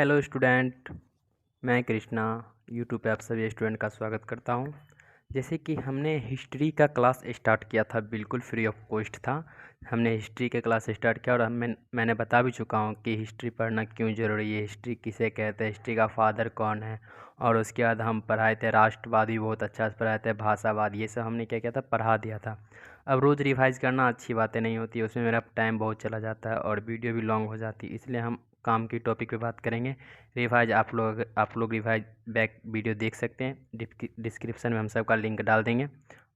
Hello student, मैं Krishna YouTube पे आप सभी स्टूडेंट का स्वागत करता हूं। जैसे कि हमने हिस्ट्री का क्लास स्टार्ट किया था, बिल्कुल फ्री ऑफ कॉस्ट था। हमने हिस्ट्री के क्लास स्टार्ट किया और मैंने बता भी चुका हूं कि हिस्ट्री पढ़ना क्यों ज़रूरी है, हिस्ट्री किसे कहते हैं, हिस्ट्री का फादर कौन है। और उसके बाद हम पढ़ाए थे राष्ट्रवाद भी बहुत अच्छा से पढ़ाए थे, भाषावाद, ये सब हमने क्या किया था, पढ़ा दिया था। अब रोज़ रिवाइज़ करना अच्छी बातें नहीं होती, उसमें मेरा टाइम बहुत चला जाता है और वीडियो भी लॉन्ग हो जाती है, इसलिए हम काम की टॉपिक पे बात करेंगे। रिवाइज आप लोग रिवाइज बैक वीडियो देख सकते हैं, डिस्क्रिप्शन में हम सबका लिंक डाल देंगे,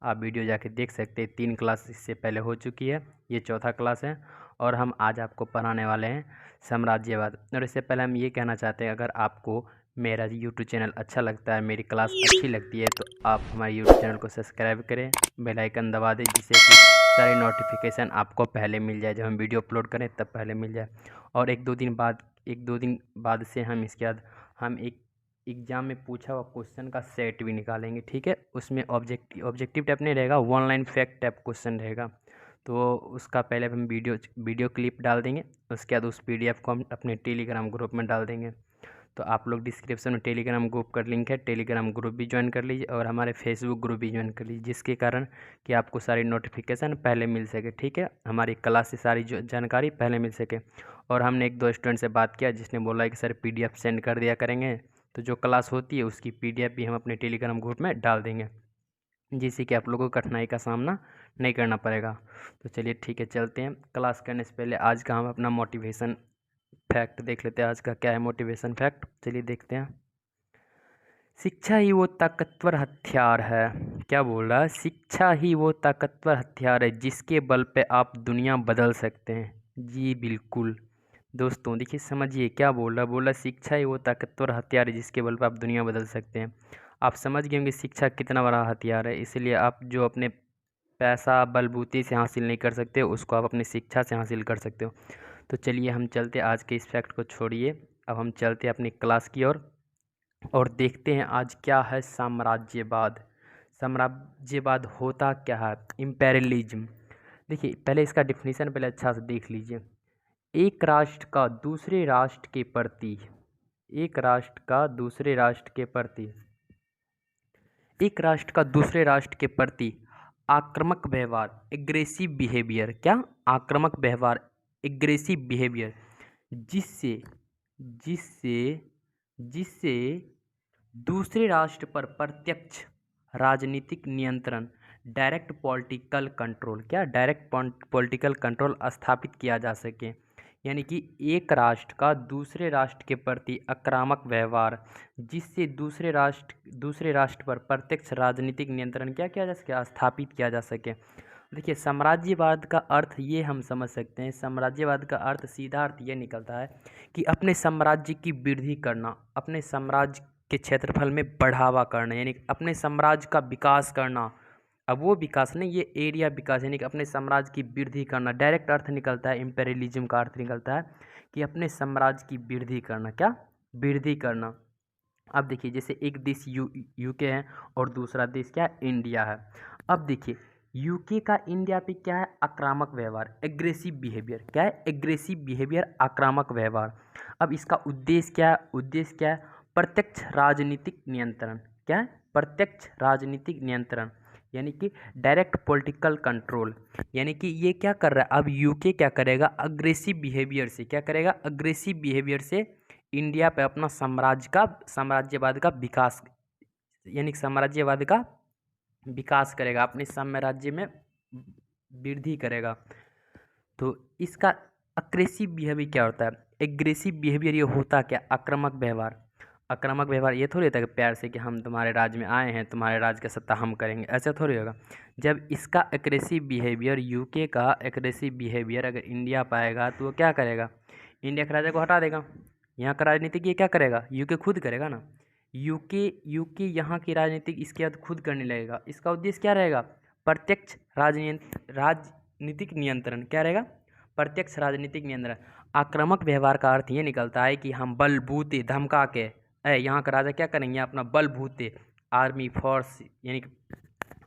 आप वीडियो जाके देख सकते हैं। 3 क्लास इससे पहले हो चुकी है, ये चौथा क्लास है और हम आज आपको पढ़ाने वाले हैं साम्राज्यवाद। और इससे पहले हम ये कहना चाहते हैं, अगर आपको मेरा यूट्यूब चैनल अच्छा लगता है, मेरी क्लास अच्छी लगती है, तो आप हमारे यूट्यूब चैनल को सब्सक्राइब करें, बेल आइकन दबा दें, जिससे कि सारी नोटिफिकेशन आपको पहले मिल जाए, जब हम वीडियो अपलोड करें तब पहले मिल जाए। और एक दो दिन बाद से हम इसके बाद हम एक एग्ज़ाम में पूछा हुआ क्वेश्चन का सेट भी निकालेंगे, ठीक है। उसमें ऑब्जेक्टिव टाइप नहीं रहेगा, one line fact type question रहेगा। तो उसका पहले हम वीडियो क्लिप डाल देंगे, उसके बाद उस PDF को हम अपने टेलीग्राम ग्रुप में डाल देंगे। तो आप लोग डिस्क्रिप्शन में टेलीग्राम ग्रुप का लिंक है, टेलीग्राम ग्रुप भी ज्वाइन कर लीजिए और हमारे फेसबुक ग्रुप भी ज्वाइन कर लीजिए, जिसके कारण कि आपको सारी नोटिफिकेशन पहले मिल सके, ठीक है। हमारी क्लास से सारी जो जानकारी पहले मिल सके। और हमने एक दो स्टूडेंट से बात किया, जिसने बोला कि सर PDF सेंड कर दिया करेंगे, तो जो क्लास होती है उसकी PDF भी हम अपने टेलीग्राम ग्रुप में डाल देंगे, जिससे कि आप लोगों को कठिनाई का सामना नहीं करना पड़ेगा। तो चलिए ठीक है, चलते हैं। क्लास करने से पहले आज का हम अपना मोटिवेशन फैक्ट देख लेते हैं। आज का क्या है मोटिवेशन फैक्ट, चलिए देखते हैं। शिक्षा ही वो ताकतवर हथियार है, क्या बोल रहा है, शिक्षा ही वो ताकतवर हथियार है जिसके बल पे आप दुनिया बदल सकते हैं। जी बिल्कुल दोस्तों, देखिए समझिए क्या बोल रहा, शिक्षा ही वो ताकतवर हथियार है जिसके बल पे आप दुनिया बदल सकते हैं। आप समझ गए होंगे शिक्षा कितना बड़ा हथियार है, इसलिए आप जो अपने पैसा बलबूते से हासिल नहीं कर सकते, उसको आप अपनी शिक्षा से हासिल कर सकते हो। तो चलिए हम चलते, आज के इस फैक्ट को छोड़िए, अब हम चलते अपनी क्लास की ओर और देखते हैं आज क्या है साम्राज्यवाद। साम्राज्यवाद होता क्या है, इम्पेरियलिज्म। देखिए पहले इसका डिफिनीशन पहले अच्छा से देख लीजिए। एक राष्ट्र का दूसरे राष्ट्र के प्रति, एक राष्ट्र का दूसरे राष्ट्र के प्रति, एक राष्ट्र का दूसरे राष्ट्र के प्रति आक्रामक व्यवहार, एग्रेसिव बिहेवियर, क्या आक्रामक व्यवहार, एग्रेसिव बिहेवियर, जिससे जिससे जिससे दूसरे राष्ट्र पर प्रत्यक्ष राजनीतिक नियंत्रण, डायरेक्ट पॉलिटिकल कंट्रोल, क्या डायरेक्ट पॉलिटिकल कंट्रोल स्थापित किया जा सके। यानी कि एक राष्ट्र का दूसरे राष्ट्र के प्रति आक्रामक व्यवहार, जिससे दूसरे राष्ट्र पर प्रत्यक्ष राजनीतिक नियंत्रण क्या किया जा सके, स्थापित किया जा सके। देखिए साम्राज्यवाद का अर्थ ये हम समझ सकते हैं, साम्राज्यवाद का अर्थ सीधा अर्थ ये निकलता है कि अपने साम्राज्य की वृद्धि करना, अपने साम्राज्य के क्षेत्रफल में बढ़ावा करना, यानी अपने साम्राज्य का विकास करना। अब वो विकास नहीं, ये एरिया विकास, यानी कि अपने साम्राज्य की वृद्धि करना। डायरेक्ट अर्थ निकलता है, इम्पेरियलिज्म का अर्थ निकलता है कि अपने साम्राज्य की वृद्धि करना, क्या वृद्धि करना। अब देखिए जैसे एक देश यूके है और दूसरा देश क्या है, इंडिया है। अब देखिए यूके का इंडिया पे क्या है, आक्रामक व्यवहार, एग्रेसिव बिहेवियर, क्या है, एग्रेसिव बिहेवियर, आक्रामक व्यवहार। अब इसका उद्देश्य क्या है, उद्देश्य क्या है, प्रत्यक्ष राजनीतिक नियंत्रण, क्या है, प्रत्यक्ष राजनीतिक नियंत्रण, यानी कि डायरेक्ट पॉलिटिकल कंट्रोल। यानी कि ये क्या कर रहा है, अब यूके क्या करेगा, अग्रेसिव बिहेवियर से, क्या करेगा, अग्रेसिव बिहेवियर से इंडिया पे अपना साम्राज्यवाद का विकास, यानी साम्राज्यवाद का विकास करेगा, अपने साम्राज्य में वृद्धि करेगा। तो इसका अग्रेसिव बिहेवियर क्या होता है, एग्रेसिव बिहेवियर ये होता क्या, आक्रामक व्यवहार। आक्रामक व्यवहार ये थोड़ी होता है कि प्यार से कि हम तुम्हारे राज्य में आए हैं, तुम्हारे राज्य का सत्ता हम करेंगे, ऐसा थोड़ी होगा। जब इसका एग्रेसिव बिहेवियर, यूके का एग्रेसिव बिहेवियर अगर इंडिया पाएगा तो वो क्या करेगा, इंडिया के राजा को हटा देगा। यहाँ का राजनीतिक ये क्या करेगा, यूके खुद करेगा ना। यूके यहाँ की राजनीतिक इसके बाद खुद करने लगेगा। इसका उद्देश्य क्या रहेगा, प्रत्यक्ष राजनीतिक नियंत्रण, क्या रहेगा, प्रत्यक्ष राजनीतिक नियंत्रण। आक्रामक व्यवहार का अर्थ ये निकलता है कि हम बलबूते धमका के, यहाँ का राजा क्या करेंगे, अपना बलबूते आर्मी फोर्स, यानी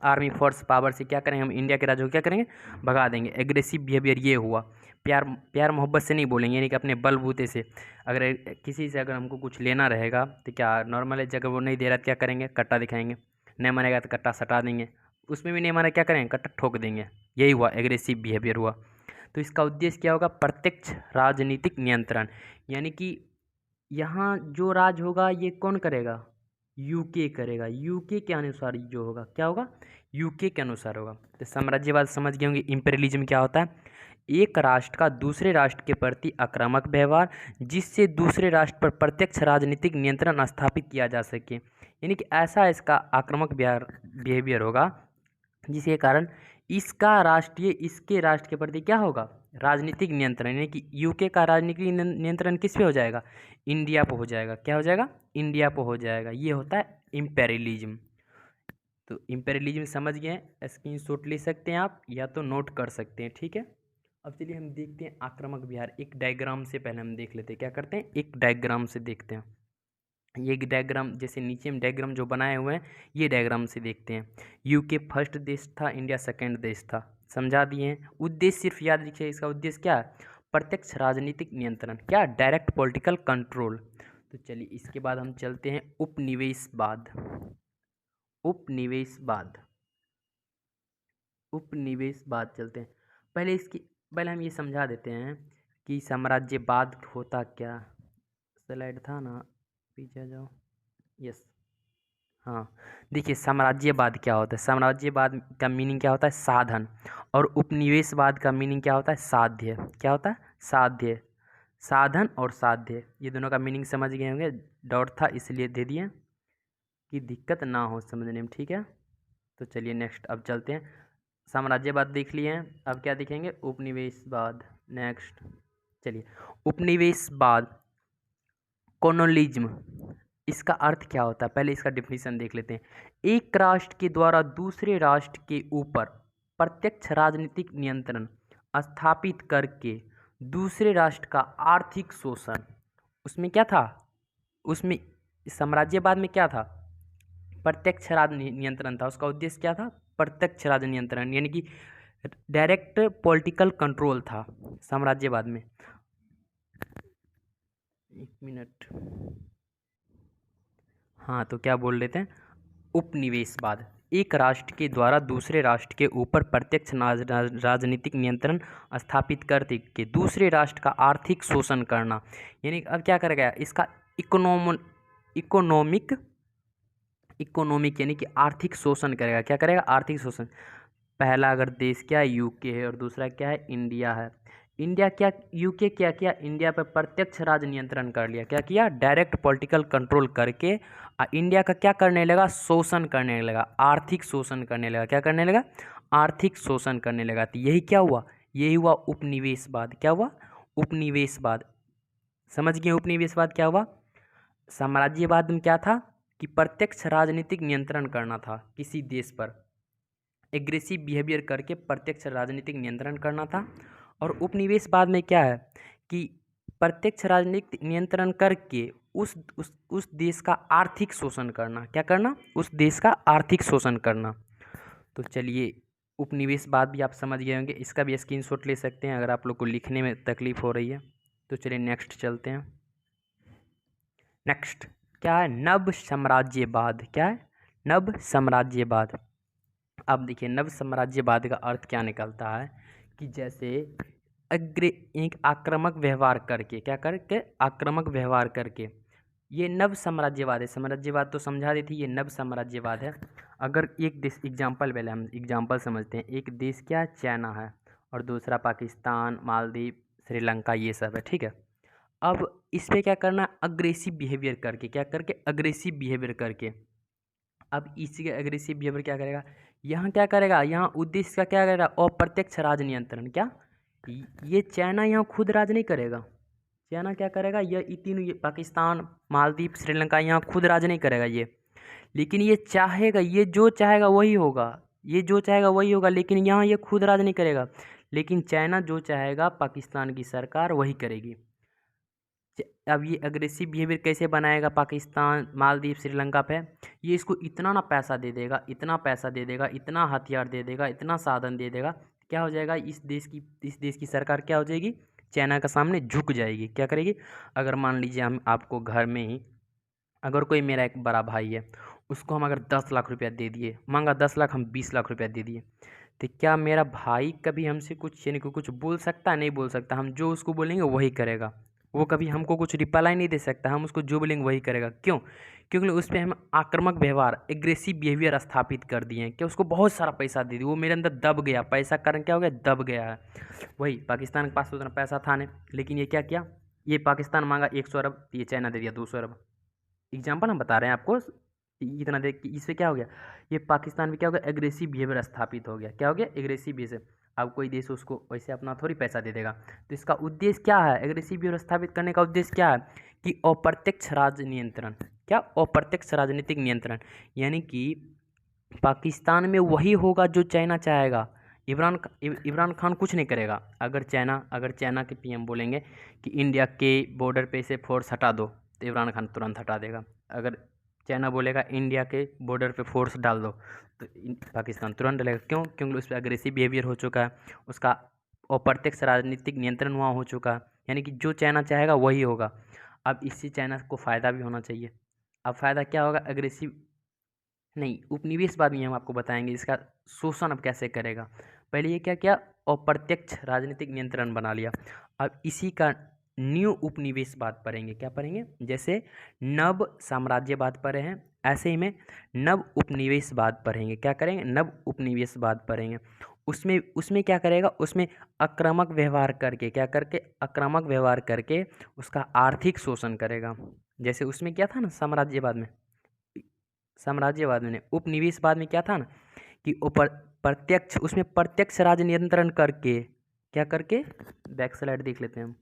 आर्मी फोर्स पावर से क्या करेंगे, हम इंडिया के राजा को क्या करेंगे, भगा देंगे। एग्रेसिव बिहेवियर ये हुआ। प्यार प्यार मोहब्बत से नहीं बोलेंगे, यानी कि अपने बलबूते से। अगर किसी से अगर हमको कुछ लेना रहेगा तो क्या नॉर्मल है, जगह वो नहीं दे रहा तो क्या करेंगे, कट्टा दिखाएंगे, नहीं मानेगा तो कट्टा सटा देंगे, उसमें भी नहीं माने क्या करेंगे, कट्टा ठोक देंगे। यही हुआ, एग्रेसिव बिहेवियर हुआ। तो इसका उद्देश्य क्या होगा, प्रत्यक्ष राजनीतिक नियंत्रण, यानी कि यहाँ जो राज होगा ये कौन करेगा, यूके करेगा। यूके के अनुसार जो होगा क्या होगा, यूके के अनुसार होगा। तो साम्राज्यवाद समझ गए होंगे। इंपेरियलिज्म क्या होता है, एक राष्ट्र का दूसरे राष्ट्र के प्रति आक्रामक व्यवहार जिससे दूसरे राष्ट्र पर प्रत्यक्ष राजनीतिक नियंत्रण स्थापित किया जा सके, यानी कि ऐसा इसका आक्रामक बिहेवियर होगा जिसके कारण इसके राष्ट्र के प्रति क्या होगा, राजनीतिक नियंत्रण, यानी कि यूके का राजनीतिक नियंत्रण किस पे हो जाएगा, इंडिया पे हो जाएगा। क्या हो जाएगा, इंडिया पे हो जाएगा। ये होता है इम्पेरियलिज्म। तो इम्पेरियलिज्म समझ गए, स्क्रीनशॉट ले सकते हैं आप या तो नोट कर सकते हैं, ठीक है। अब चलिए हम देखते हैं आक्रामक बिहार। एक डायग्राम से पहले हम देख लेते हैं, क्या करते हैं, एक डायग्राम से देखते हैं। ये डायग्राम जैसे नीचे में डायग्राम जो बनाए हुए हैं, ये डायग्राम से देखते हैं। यूके फर्स्ट देश था, इंडिया सेकंड देश था, समझा दिए हैं। उद्देश्य सिर्फ याद रखिए, इसका उद्देश्य क्या है, प्रत्यक्ष राजनीतिक नियंत्रण, क्या, डायरेक्ट पॉलिटिकल कंट्रोल। तो चलिए इसके बाद हम चलते हैं उपनिवेशवाद। उपनिवेशवाद चलते हैं। पहले हम ये समझा देते हैं कि साम्राज्यवाद होता क्या। स्लाइड था ना, पीछे जाओ, यस, हाँ। देखिए साम्राज्यवाद क्या होता है, साम्राज्यवाद का मीनिंग क्या होता है, साधन। और उपनिवेशवाद का मीनिंग क्या होता है, साध्य। क्या होता है, साध्य। साधन और साध्य, ये दोनों का मीनिंग समझ गए होंगे। डॉट था इसलिए दे दिए कि दिक्कत ना हो समझने में, ठीक है। तो चलिए नेक्स्ट अब चलते हैं। साम्राज्यवाद देख लिए हैं, अब क्या देखेंगे, उपनिवेशवाद। नेक्स्ट चलिए, उपनिवेशवाद, कॉलोनियलिज्म, इसका अर्थ क्या होता है, पहले इसका डिफिनीशन देख लेते हैं। एक राष्ट्र के द्वारा दूसरे राष्ट्र के ऊपर प्रत्यक्ष राजनीतिक नियंत्रण स्थापित करके दूसरे राष्ट्र का आर्थिक शोषण। उसमें क्या था, उसमें साम्राज्यवाद में क्या था, प्रत्यक्ष राज नियंत्रण था। उसका उद्देश्य क्या था, प्रत्यक्ष राज नियंत्रण, यानी कि डायरेक्ट पॉलिटिकल कंट्रोल था साम्राज्यवाद में। एक मिनट, हाँ, तो क्या बोल लेते हैं, उपनिवेशवाद, एक राष्ट्र के द्वारा दूसरे राष्ट्र के ऊपर प्रत्यक्ष राजनीतिक नियंत्रण स्थापित करके के दूसरे राष्ट्र का आर्थिक शोषण करना। यानी अब क्या करेगा, इसका इकोनॉमिक यानी कि आर्थिक शोषण करेगा। क्या करेगा, आर्थिक शोषण। पहला अगर देश क्या है, यूके है, और दूसरा क्या है, इंडिया है। इंडिया क्या, यूके क्या किया, इंडिया पर प्रत्यक्ष राज नियंत्रण कर लिया। क्या किया, डायरेक्ट पॉलिटिकल कंट्रोल करके इंडिया का क्या करने लगा, शोषण करने लगा, आर्थिक शोषण करने लगा। क्या करने लगा, आर्थिक शोषण करने लगा। तो यही क्या हुआ, यही हुआ उपनिवेशवाद। क्या हुआ, उपनिवेशवाद। समझ गए उपनिवेशवाद क्या हुआ। साम्राज्यवाद में क्या था कि प्रत्यक्ष राजनीतिक नियंत्रण करना था किसी देश पर, एग्रेसिव बिहेवियर करके प्रत्यक्ष राजनीतिक नियंत्रण करना था। और उपनिवेशवाद में क्या है कि प्रत्यक्ष राजनीतिक नियंत्रण करके उस देश का आर्थिक शोषण करना। क्या करना, उस देश का आर्थिक शोषण करना। तो चलिए उपनिवेशवाद भी आप समझ गए होंगे, इसका भी स्क्रीनशॉट ले सकते हैं अगर आप लोग को लिखने में तकलीफ हो रही है। तो चलिए नेक्स्ट चलते हैं। नेक्स्ट क्या है, नव साम्राज्यवाद। क्या है, नव साम्राज्यवाद। अब देखिए नव साम्राज्यवाद का अर्थ क्या निकलता है कि जैसे एक आक्रामक व्यवहार करके, क्या करके, आक्रामक व्यवहार करके, ये नव साम्राज्यवाद है। साम्राज्यवाद तो समझा दी थी, ये नव साम्राज्यवाद है। अगर एक देश, एग्जाम्पल पहले हम एग्जाम्पल समझते हैं। एक देश क्या है, चाइना है, और दूसरा पाकिस्तान, मालदीव, श्रीलंका, ये सब है, ठीक है। अब इस पर क्या करना, अग्रेसिव बिहेवियर करके, क्या करके, अग्रेसिव बिहेवियर करके। अब इसी के अग्रेसिव बिहेवियर क्या करेगा, यहाँ क्या करेगा, यहाँ उद्देश्य का क्या करेगा, अप्रत्यक्ष राज नियंत्रण। क्या, ये चाइना यहाँ खुद राज नहीं करेगा। चाइना क्या करेगा, ये तीनों, ये पाकिस्तान, मालदीव, श्रीलंका, यहाँ खुद राज नहीं करेगा ये, लेकिन ये चाहेगा, ये जो चाहेगा वही होगा, ये जो चाहेगा वही होगा, लेकिन यहाँ ये खुद राज नहीं करेगा। लेकिन चाइना जो चाहेगा पाकिस्तान की सरकार वही करेगी। अब ये अग्रेसिव बिहेवियर कैसे बनाएगा पाकिस्तान, मालदीव, श्रीलंका पे, ये इसको इतना ना पैसा दे देगा, इतना पैसा दे देगा, इतना हथियार दे देगा, इतना साधन दे देगा क्या हो जाएगा, इस देश की सरकार क्या हो जाएगी, चाइना के सामने झुक जाएगी। क्या करेगी, अगर मान लीजिए हम आपको घर में ही, अगर कोई मेरा एक बड़ा भाई है, उसको हम अगर 10 लाख रुपया दे दिए, मांगा 10 लाख, हम 20 लाख रुपया दे दिए, तो क्या मेरा भाई कभी हमसे कुछ यानी कि कुछ बोल सकता है? नहीं बोल सकता। हम जो उसको बोलेंगे वही करेगा। वो कभी हमको कुछ रिप्लाई नहीं दे सकता। हम उसको जो बोलेंगे वही करेगा। क्यों? क्योंकि उस पर हम आक्रामक व्यवहार, एग्रेसिव बिहेवियर स्थापित कर दिए हैं कि उसको बहुत सारा पैसा दे दिए, वो मेरे अंदर दब गया, पैसा कारण क्या हो गया, दब गया है। वही पाकिस्तान के पास उतना पैसा था नहीं, लेकिन ये क्या किया, ये पाकिस्तान मांगा 100 अरब, ये चाइना दे दिया 200 अरब। एग्जाम्पल हम बता रहे हैं आपको, इतना देख कि इससे क्या हो गया, ये पाकिस्तान में क्या हो गया, एग्रेसिव बिहेवियर स्थापित हो गया। क्या हो गया, एग्रेसिव बिहेवियर। अब कोई देश उसको वैसे अपना थोड़ी पैसा दे देगा। तो इसका उद्देश्य क्या है, एग्रेसिव बिहेवियर स्थापित करने का उद्देश्य क्या है कि अप्रत्यक्ष राज नियंत्रण। क्या, अप्रत्यक्ष राजनीतिक नियंत्रण, यानी कि पाकिस्तान में वही होगा जो चाइना चाहेगा। इमरान खान कुछ नहीं करेगा। अगर चाइना के पीएम बोलेंगे कि इंडिया के बॉर्डर पे से फोर्स हटा दो, तो इमरान खान तुरंत हटा देगा। अगर चाइना बोलेगा इंडिया के बॉर्डर पे फोर्स डाल दो, तो पाकिस्तान तुरंत डलेगा। क्यों? क्योंकि उस पर अग्रेसिव बिहेवियर हो चुका है, उसका अप्रत्यक्ष राजनीतिक नियंत्रण वहाँ हो चुका है, यानी कि जो चाइना चाहेगा वही होगा। अब इससे चाइना को फ़ायदा भी होना चाहिए। अब फ़ायदा क्या होगा, अग्रेसिव नहीं, उपनिवेश बाद में हम आपको बताएंगे इसका शोषण अब कैसे करेगा। पहले ये क्या किया, अप्रत्यक्ष राजनीतिक नियंत्रण बना लिया। अब इसी का न्यू उपनिवेशवाद पढ़ेंगे। क्या पढ़ेंगे, जैसे नव साम्राज्यवाद पढ़े हैं, ऐसे ही में नव उपनिवेशवाद पढ़ेंगे। क्या करेंगे, नव उपनिवेशवाद पढ़ेंगे। उसमें क्या करेगा, उसमें आक्रामक व्यवहार करके, क्या करके, आक्रामक व्यवहार करके उसका आर्थिक शोषण करेगा। जैसे उसमें क्या था ना, साम्राज्यवाद में, उपनिवेशवाद में क्या था ना कि ऊपर प्रत्यक्ष, उसमें प्रत्यक्ष राज नियंत्रण करके, क्या करके, बैक स्लाइड देख लेते हैं हम।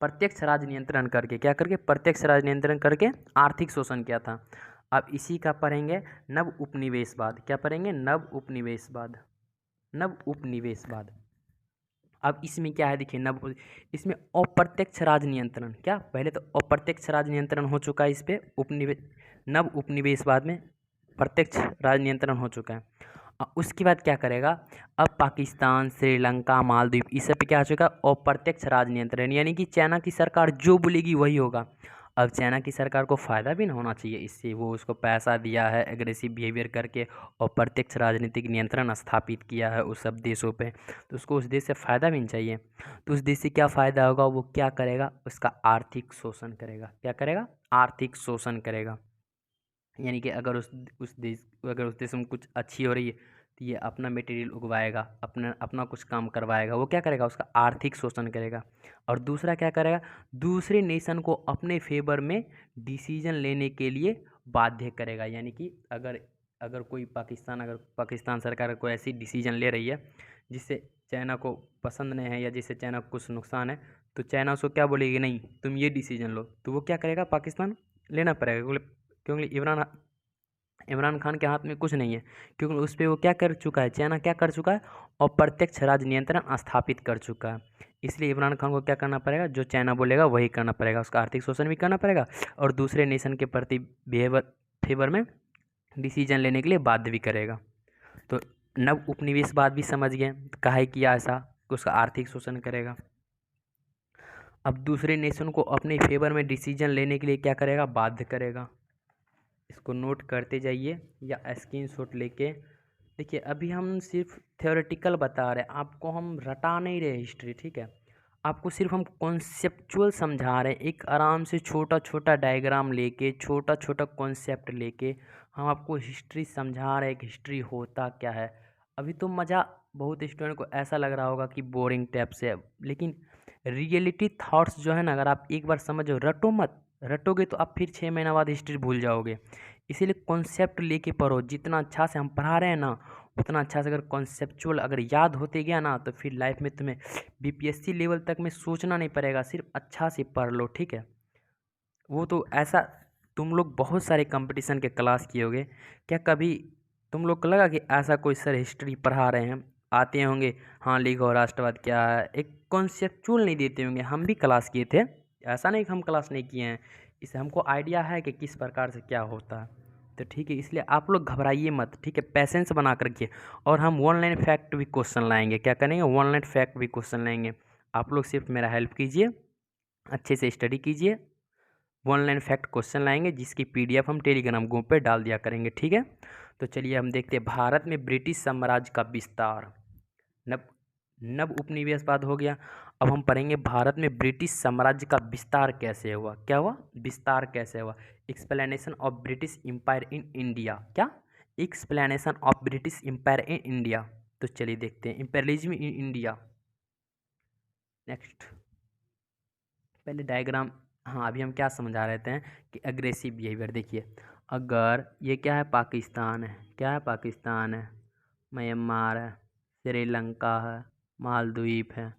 प्रत्यक्ष राज नियंत्रण करके, क्या करके, प्रत्यक्ष राज नियंत्रण करके आर्थिक शोषण किया था। अब इसी का पढ़ेंगे नव उपनिवेशवाद। क्या पढ़ेंगे, नव उपनिवेशवाद। नव उपनिवेशवाद। अब इसमें क्या है, देखिए इसमें अप्रत्यक्ष राज नियंत्रण, क्या पहले तो अप्रत्यक्ष राज नियंत्रण हो चुका है इस पे नव उपनिवेशवाद में प्रत्यक्ष राज नियंत्रण हो चुका है। उसके बाद क्या करेगा, अब पाकिस्तान, श्रीलंका, मालदीव, इस सब पे क्या हो चुका है, अप्रत्यक्ष राज नियंत्रण, यानी कि चाइना की सरकार जो बोलेगी वही होगा। अब चाइना की सरकार को फ़ायदा भी ना होना चाहिए इससे, वो उसको पैसा दिया है, एग्रेसिव बिहेवियर करके और प्रत्यक्ष राजनीतिक नियंत्रण स्थापित किया है उस सब देशों पे, तो उसको उस देश से फ़ायदा भी नहीं चाहिए। तो उस देश से क्या फ़ायदा होगा, वो क्या करेगा, उसका आर्थिक शोषण करेगा। क्या करेगा, आर्थिक शोषण करेगा। यानी कि अगर उस देश में कुछ अच्छी हो रही है, तो ये अपना मटेरियल उगवाएगा, अपना कुछ काम करवाएगा। वो क्या करेगा, उसका आर्थिक शोषण करेगा। और दूसरा क्या करेगा, दूसरे नेशन को अपने फेवर में डिसीजन लेने के लिए बाध्य करेगा। यानी कि अगर अगर पाकिस्तान सरकार कोई ऐसी डिसीजन ले रही है जिससे चाइना को पसंद नहीं है या जिससे चाइना को कुछ नुकसान है, तो चाइना उसको क्या बोलेगी, नहीं तुम ये डिसीजन लो, तो वो क्या करेगा, पाकिस्तान लेना पड़ेगा। क्योंकि इमरान खान के हाथ में कुछ नहीं है, क्योंकि उस पर वो क्या कर चुका है, चाइना क्या कर चुका है, अप्रत्यक्ष राज नियंत्रण स्थापित कर चुका है। इसलिए इमरान खान को क्या करना पड़ेगा, जो चाइना बोलेगा वही करना पड़ेगा, उसका आर्थिक शोषण भी करना पड़ेगा और दूसरे नेशन के प्रति फेवर में डिसीजन लेने के लिए बाध्य भी करेगा। तो नव उपनिवेशवाद भी समझ गए, काहे किया ऐसा, कि उसका आर्थिक शोषण करेगा। अब दूसरे नेशन को अपने फेवर में डिसीजन लेने के लिए क्या करेगा, बाध्य करेगा। इसको नोट करते जाइए या स्क्रीनशॉट लेके। देखिए अभी हम सिर्फ थ्योरेटिकल बता रहे हैं, आपको हम रटा नहीं रहे हिस्ट्री, ठीक है, आपको सिर्फ हम कॉन्सेप्चुअल समझा रहे हैं। एक आराम से छोटा छोटा डायग्राम लेके, छोटा छोटा कॉन्सेप्ट लेके हम आपको हिस्ट्री समझा रहे हैं कि हिस्ट्री होता क्या है। अभी तो मज़ा बहुत स्टूडेंट को ऐसा लग रहा होगा कि बोरिंग टाइप से, लेकिन रियलिटी थॉट्स जो है ना, अगर आप एक बार समझो, रटो मत, रटोगे तो आप फिर 6 महीना बाद हिस्ट्री भूल जाओगे। इसीलिए कॉन्सेप्ट लेके पढ़ो। जितना अच्छा से हम पढ़ा रहे हैं ना, उतना अच्छा से अगर कॉन्सेप्चुअल अगर याद होते गया ना, तो फिर लाइफ में तुम्हें बीपीएससी लेवल तक में सोचना नहीं पड़ेगा, सिर्फ अच्छा से पढ़ लो, ठीक है। वो तो ऐसा, तुम लोग बहुत सारे कंपटीशन के क्लास किए होगे, क्या कभी तुम लोग को लगा कि ऐसा कोई सर हिस्ट्री पढ़ा रहे हैं, आते होंगे, हाँ लिखो राष्ट्रवाद क्या है, एक कॉन्सेप्चुअल नहीं देते होंगे। हम भी क्लास किए थे, ऐसा नहीं कि हम क्लास नहीं किए हैं, इससे हमको आइडिया है कि किस प्रकार से क्या होता है। तो ठीक है, इसलिए आप लोग घबराइए मत, ठीक है, पैसेंस बना कर रखिए। और हम वन लाइन फैक्ट भी क्वेश्चन लाएंगे, क्या करेंगे, वन लाइन फैक्ट भी क्वेश्चन लाएंगे। आप लोग सिर्फ मेरा हेल्प कीजिए, अच्छे से स्टडी कीजिए। वन लाइन फैक्ट क्वेश्चन लाएंगे जिसकी पीडीएफ हम टेलीग्राम ग्रुप पे डाल दिया करेंगे, ठीक है। तो चलिए हम देखते हैं, भारत में ब्रिटिश साम्राज्य का विस्तार, नव नव उपनिवेशवाद हो गया। अब हम पढ़ेंगे भारत में ब्रिटिश साम्राज्य का विस्तार कैसे हुआ, क्या हुआ, विस्तार कैसे हुआ। Explanation of British empire in India, क्या, explanation of British empire in India. तो चलिए देखते हैं, इम्पेरियलिज्म इन इंडिया। नेक्स्ट, पहले डायग्राम, हाँ अभी हम क्या समझा रहे थे कि अग्रेसिव बिहेवियर। देखिए, अगर ये क्या है, पाकिस्तान है, क्या है, पाकिस्तान है, म्यांमार है, श्रीलंका है, मालदीव है,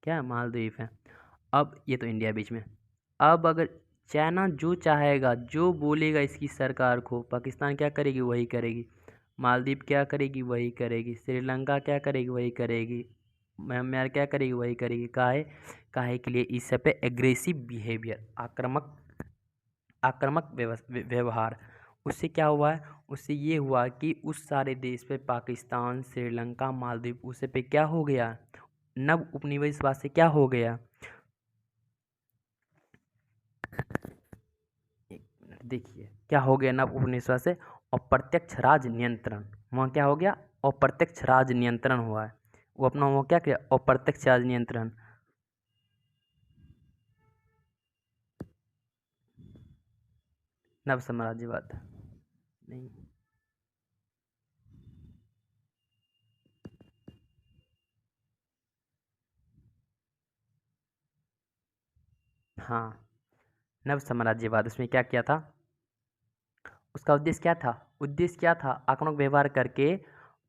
क्या है, मालदीव है। अब ये तो इंडिया बीच में। अब अगर चाइना जो चाहेगा, जो बोलेगा इसकी सरकार को, पाकिस्तान क्या करेगी, वही करेगी। मालदीव क्या करेगी, वही करेगी। श्रीलंका क्या करेगी, वही करेगी। म्यांमार क्या करेगी, वही करेगी। काहे के लिए, इस सब पे एग्रेसिव बिहेवियर, आक्रामक व्यवहार। उससे क्या हुआ है, उससे ये हुआ कि उस सारे देश पे, पाकिस्तान, श्रीलंका, मालदीव, उससे पे क्या हो गया, नव उपनिवेशवाद से क्या हो गया, एक मिनट देखिए, क्या हो गया नव उपनिवेशवाद से, अप्रत्यक्ष राज नियंत्रण। वहाँ क्या हो गया, अप्रत्यक्ष राज नियंत्रण हुआ है। वो अपना वो क्या किया, अप्रत्यक्ष राज नियंत्रण। नव साम्राज्यवाद नहीं, हाँ, नव साम्राज्यवाद, उसमें क्या किया था, उसका उद्देश्य क्या था, उद्देश्य क्या था, आक्रामक व्यवहार करके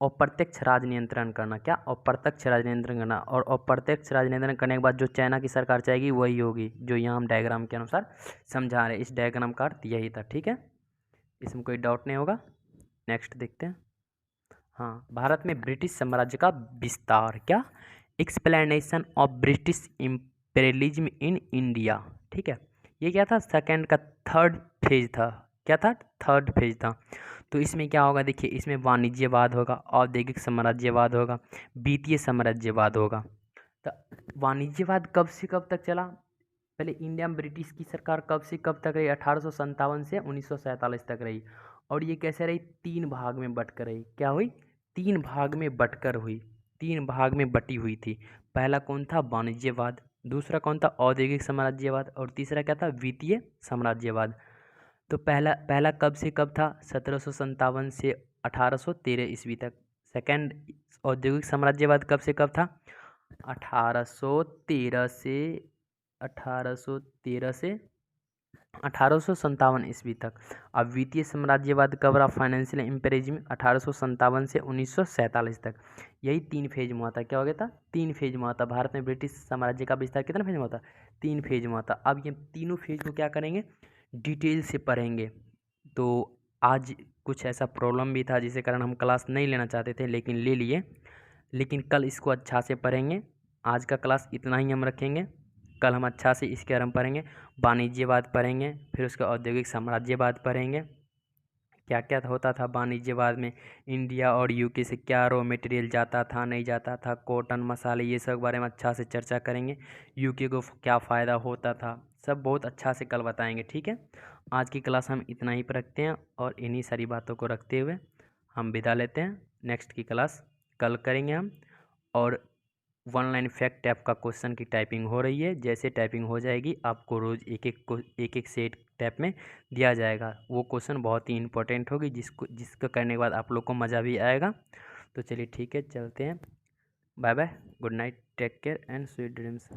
अप्रत्यक्ष राज नियंत्रण करना। क्या, अप्रत्यक्ष राज नियंत्रण करना। और अप्रत्यक्ष राज नियंत्रण करने के बाद जो चाइना की सरकार चाहेगी वही होगी, जो यहाँ हम डायग्राम के अनुसार समझा रहे हैं। इस डायग्राम का अर्थ यही था, ठीक है, इसमें कोई डाउट नहीं होगा। नेक्स्ट देखते हैं, हाँ, भारत में ब्रिटिश साम्राज्य का विस्तार, क्या, explanation of British imperialism in India, ठीक है। ये क्या था, सेकंड का थर्ड फेज था, क्या था, थर्ड फेज था। तो इसमें क्या होगा, देखिए, इसमें वाणिज्यवाद होगा, औद्योगिक साम्राज्यवाद होगा, वित्तीय साम्राज्यवाद होगा। तो वाणिज्यवाद कब से कब तक चला, पहले इंडिया में ब्रिटिश की सरकार कब से कब तक रही, 1857 से 1947 तक रही। और ये कैसे रही, तीन भाग में बटकर रही, क्या हुई, तीन भाग में बटकर हुई, तीन भाग में बटी हुई थी। पहला कौन था, वाणिज्यवाद, दूसरा कौन था, औद्योगिक साम्राज्यवाद, और तीसरा क्या था, वित्तीय साम्राज्यवाद। तो पहला पहला कब से कब था, 1757 से 1813 ईस्वी तक। सेकंड औद्योगिक साम्राज्यवाद कब से कब था, 1813 से 1813 से 1857 ईस्वी तक। अब वित्तीय साम्राज्यवाद कब रहा, फाइनेंशियल इम्पेरियलिज्म, 1857 से 1947 तक। यही तीन फेज में हुआ था, क्या हो गया था, तीन फेज में हुआ था। भारत में ब्रिटिश साम्राज्य का विस्तार कितना फेज में हुआ था, तीन फेज में हुआ था। अब ये तीनों फेज को क्या करेंगे, डिटेल से पढ़ेंगे। तो आज कुछ ऐसा प्रॉब्लम भी था जिसके कारण हम क्लास नहीं लेना चाहते थे, लेकिन ले लिए। लेकिन कल इसको अच्छा से पढ़ेंगे। आज का क्लास इतना ही हम रखेंगे, कल हम अच्छा से इसके बारे में पढ़ेंगे। वाणिज्यवाद पढ़ेंगे, फिर उसका औद्योगिक साम्राज्यवाद पढ़ेंगे, क्या क्या होता था वाणिज्यवाद में, इंडिया और यूके से क्या रॉ मटेरियल जाता था, नहीं जाता था, कॉटन, मसाले, ये सब बारे में अच्छा से चर्चा करेंगे। यूके को क्या फ़ायदा होता था, सब बहुत अच्छा से कल बताएंगे, ठीक है। आज की क्लास हम इतना ही पर रखते हैं, और इन्हीं सारी बातों को रखते हुए हम विदा लेते हैं। नेक्स्ट की क्लास कल करेंगे हम। और वन लाइन फैक्ट टाइप का क्वेश्चन की टाइपिंग हो रही है, जैसे टाइपिंग हो जाएगी आपको रोज़ एक एक सेट टाइप में दिया जाएगा। वो क्वेश्चन बहुत ही इंपॉर्टेंट होगी, जिसको करने के बाद आप लोग को मज़ा भी आएगा। तो चलिए ठीक है, चलते हैं, bye bye, good night, take care and sweet dreams.